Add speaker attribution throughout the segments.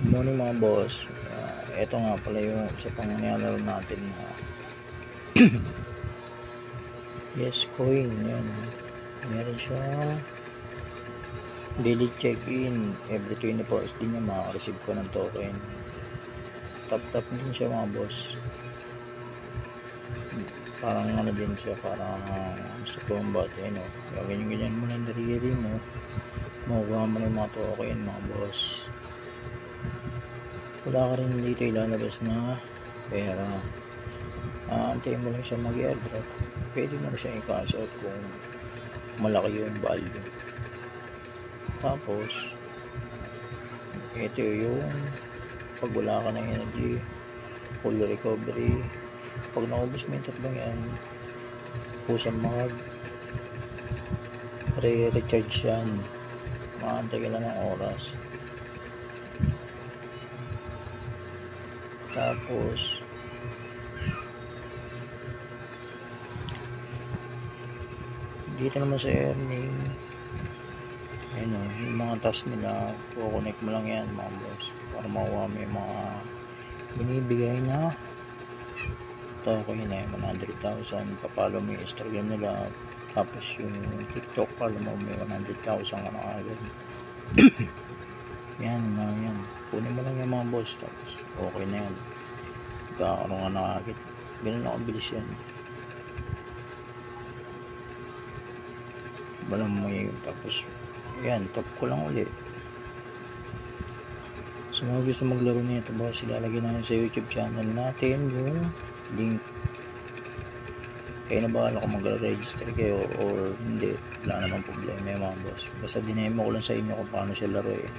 Speaker 1: Morning mga boss. Ito nga pala yung isa pang nilalaro natin na yes coin. Yan. Meron siyang daily check-in every 24 hours din niya makareceive ko ng token. Tap din siya mga boss. Parang ano din siya, parang gusto ko yung bot, no? Ganyan mo lang nariri mo, makukuha mo na yung mga token mga boss. Wala ka rin dito ilalabas na pera. Antayin mo lang siya mag-airdrop. Pwede mo na siya i-cash out kung malaki yung value. Tapos ito yung pag wala ka ng energy, full recovery. Pag naubos mo yung tatlong yan, pusang mag re-recharge yan. Maantay ka lang ng oras. Tapos dito naman sa earning, ayun o, yung mga task nila, kukonect mo lang yan mga boss para makuha mo yung mga binibigay na token na yung 100,000. Papalo mo yung Instagram nila, tapos yung TikTok palo mo may 100,000 ka na agad. yan, kunin mo lang yung mga boss, tapos okay na yan, magkakaroon ka na agad. Ganun na kabilis yan. Walang may, tapos yan, top ko lang ulit. So mga gusto maglaro nito boss, ilalagay natin sa YouTube channel natin yung link. Kayo na bahala kung mag-register kayo or hindi, wala namang problema yung mga boss. Basta dinemo ko lang sa inyo kung paano siya laruin.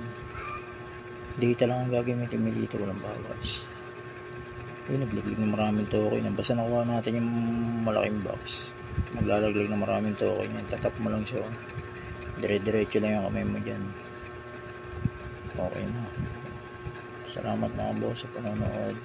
Speaker 1: Data lang ang gagamitin mo dito, walang bawas. Ayun, nagliglig ng maraming token. Basta nakuha natin yung malaking box, maglalaglag ng maraming token yan. Tatap mo lang siya, dire-diretso lang yung kamay mo dyan. Okay na. Salamat mga boss sa panonood.